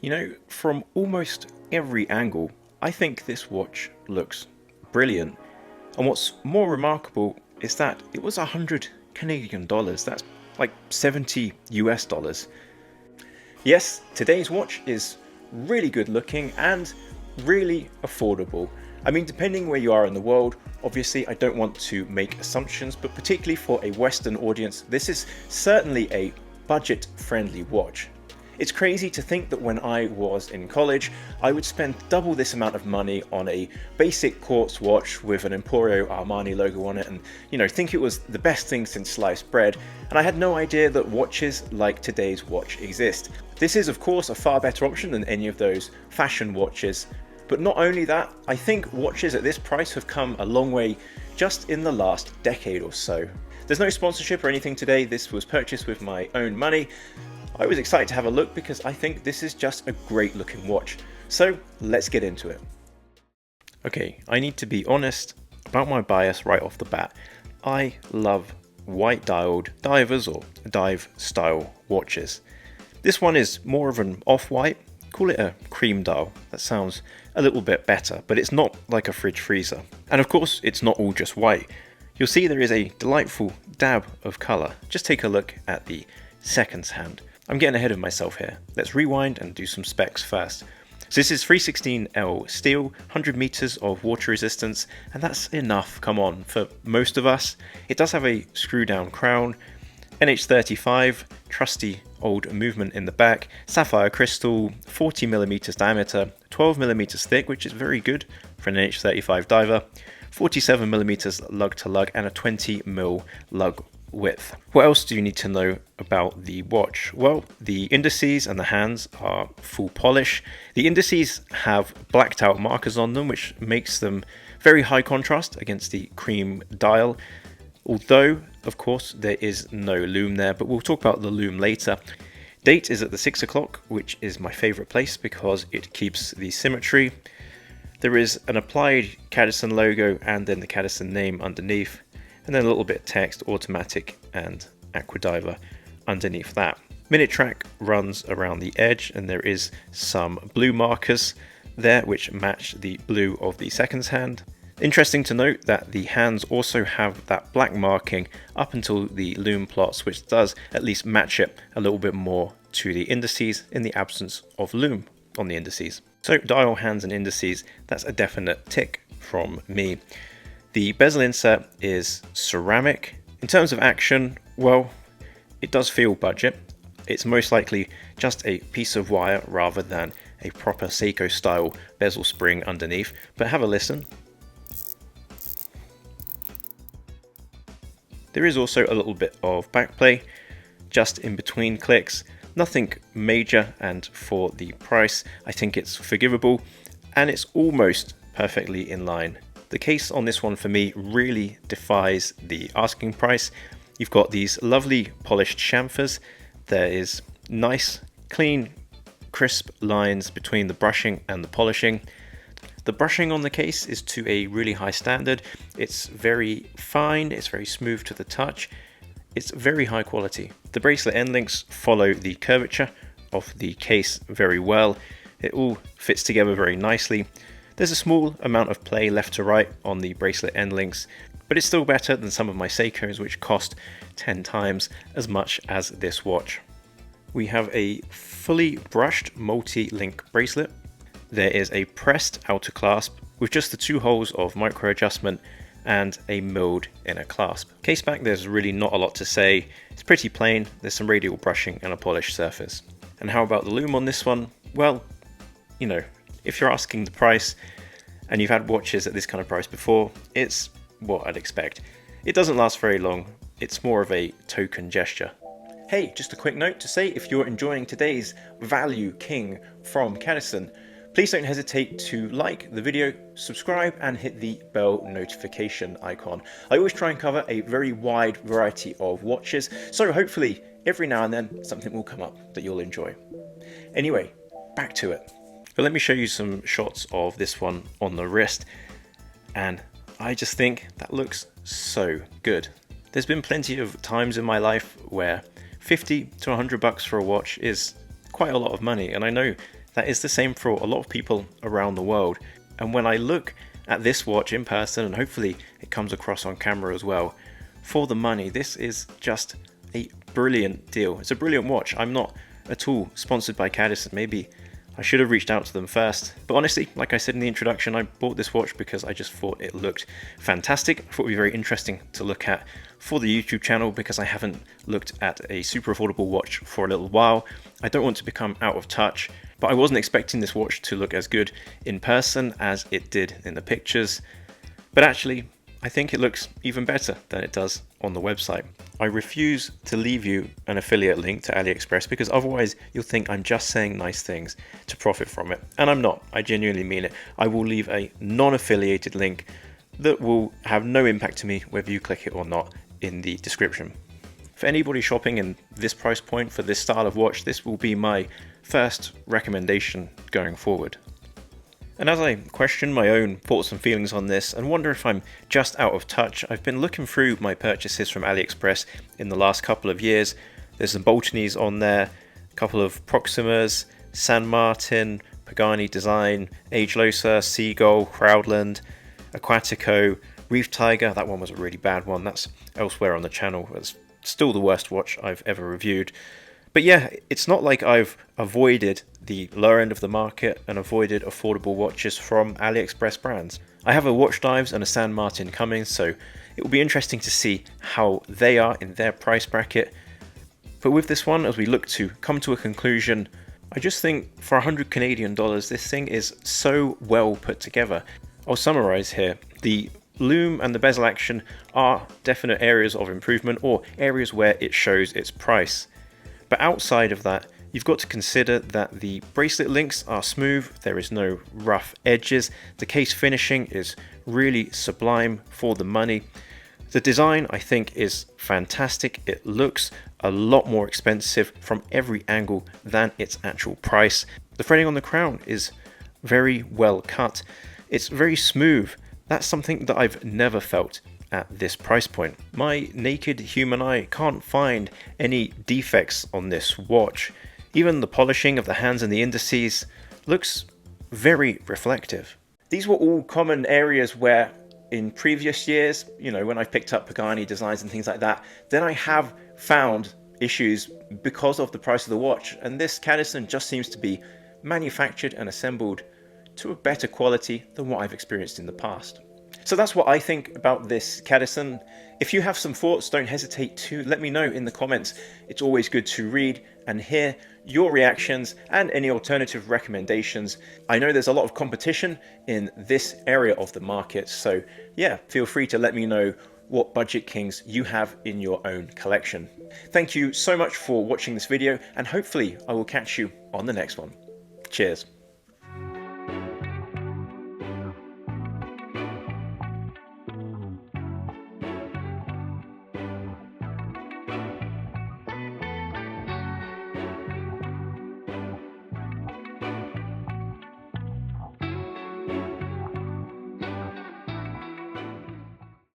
You know, from almost every angle, I think this watch looks brilliant. And what's more remarkable is that it was 100 Canadian dollars. That's like 70 US dollars. Yes, today's watch is really good looking and really affordable. I mean, depending where you are in the world, obviously I don't want to make assumptions, but particularly for a Western audience, this is certainly a budget-friendly watch. It's crazy to think that when I was in college, I would spend double this amount of money on a basic quartz watch with an Emporio Armani logo on it and, think it was the best thing since sliced bread, and I had no idea that watches like today's watch exist. This is of course a far better option than any of those fashion watches, but not only that, I think watches at this price have come a long way just in the last decade or so. There's no sponsorship or anything today, this was purchased with my own money. I was excited to have a look because I think this is just a great looking watch. So let's get into it. Okay, I need to be honest about my bias right off the bat. I love white dialed divers or dive style watches. This one is more of an off-white, call it a cream dial. That sounds a little bit better, but it's not like a fridge freezer. And of course, it's not all just white. You'll see there is a delightful dab of color. Just take a look at the seconds hand. I'm getting ahead of myself here. Let's rewind and do some specs first. So this is 316L steel, 100 meters of water resistance, and that's enough, come on, for most of us. It does have a screw down crown, NH35, trusty old movement in the back, sapphire crystal, 40 millimeters diameter, 12 millimeters thick, which is very good for an NH35 diver, 47 millimeters lug to lug, and a 20 mil lug width. What else do you need to know about the watch? Well, the indices and the hands are full polish. The indices have blacked out markers on them, which makes them very high contrast against the cream dial. Although, of course, there is no lume there, but we'll talk about the lume later. Date is at the 6 o'clock, which is my favorite place because it keeps the symmetry. There is an applied Cadisen logo and then the Cadisen name underneath, and then a little bit of text, automatic and Aquadiver underneath that. Minute track runs around the edge and there is some blue markers there which match the blue of the seconds hand. Interesting to note that the hands also have that black marking up until the lume plots, which does at least match it a little bit more to the indices in the absence of lume on the indices. So dial, hands and indices, that's a definite tick from me. The bezel insert is ceramic. In terms of action, well, it does feel budget. It's most likely just a piece of wire rather than a proper Seiko style bezel spring underneath, but have a listen. There is also a little bit of backplay just in between clicks. Nothing major, and for the price, I think it's forgivable and it's almost perfectly in line. The case on this one for me really defies the asking price. You've got these lovely polished chamfers. There is nice, clean, crisp lines between the brushing and the polishing. The brushing on the case is to a really high standard. It's very fine, it's very smooth to the touch. It's very high quality. The bracelet end links follow the curvature of the case very well. It all fits together very nicely. There's a small amount of play left to right on the bracelet end links, but it's still better than some of my Seikos, which cost 10 times as much as this watch. We have a fully brushed multi-link bracelet. There is a pressed outer clasp with just the 2 holes of micro adjustment and a milled inner clasp. Case back, there's really not a lot to say. It's pretty plain, there's some radial brushing and a polished surface. And how about the lume on this one? Well, if you're asking the price and you've had watches at this kind of price before, it's what I'd expect. It doesn't last very long, it's more of a token gesture. Hey, just a quick note to say, if you're enjoying today's Value King from Cadisen, please don't hesitate to like the video, subscribe and hit the bell notification icon. I always try and cover a very wide variety of watches, so hopefully every now and then something will come up that you'll enjoy. Anyway, back to it. But let me show you some shots of this one on the wrist, and I just think that looks so good. There's been plenty of times in my life where 50 to 100 bucks for a watch is quite a lot of money, and I know That is the same for a lot of people around the world. And when I look at this watch in person, and hopefully it comes across on camera as well, for the money, this is just a brilliant deal. It's a brilliant watch. I'm not at all sponsored by Cadisen. Maybe I should have reached out to them first. But honestly, like I said in the introduction, I bought this watch because I just thought it looked fantastic. I thought it would be very interesting to look at for the YouTube channel because I haven't looked at a super affordable watch for a little while. I don't want to become out of touch, but I wasn't expecting this watch to look as good in person as it did in the pictures. But actually, I think it looks even better than it does on the website. I refuse to leave you an affiliate link to AliExpress because otherwise you'll think I'm just saying nice things to profit from it. And I'm not. I genuinely mean it. I will leave a non-affiliated link that will have no impact to me whether you click it or not in the description. For anybody shopping in this price point for this style of watch, this will be my first recommendation going forward. And as I question my own thoughts and feelings on this and wonder if I'm just out of touch, I've been looking through my purchases from AliExpress in the last couple of years. There's some Boltonis on there, a couple of Proximas, San Martin, Pagani Design, Agellosa, Seagull, Crowdland, Aquatico, Reef Tiger. That one was a really bad one. That's elsewhere on the channel. It's still the worst watch I've ever reviewed. But yeah, it's not like I've avoided the lower end of the market and avoided affordable watches from AliExpress brands. I have a Watch Dives and a San Martin coming, so it will be interesting to see how they are in their price bracket. But with this one, as we look to come to a conclusion, I just think for 100 Canadian dollars, this thing is so well put together. I'll summarize here. The lume and the bezel action are definite areas of improvement or areas where it shows its price. But outside of that, you've got to consider that the bracelet links are smooth, there is no rough edges, the case finishing is really sublime for the money. The design, I think, is fantastic. It looks a lot more expensive from every angle than its actual price. The threading on the crown is very well cut. It's very smooth. That's something that I've never felt at this price point. My naked human eye can't find any defects on this watch. Even the polishing of the hands and the indices looks very reflective. These were all common areas where in previous years, when I've picked up Pagani designs and things like that, then I have found issues because of the price of the watch. And this Cadisen just seems to be manufactured and assembled to a better quality than what I've experienced in the past. So that's what I think about this Cadisen. If you have some thoughts, don't hesitate to let me know in the comments. It's always good to read and hear your reactions and any alternative recommendations. I know there's a lot of competition in this area of the market, so yeah, feel free to let me know what Budget Kings you have in your own collection. Thank you so much for watching this video, and hopefully I will catch you on the next one. Cheers.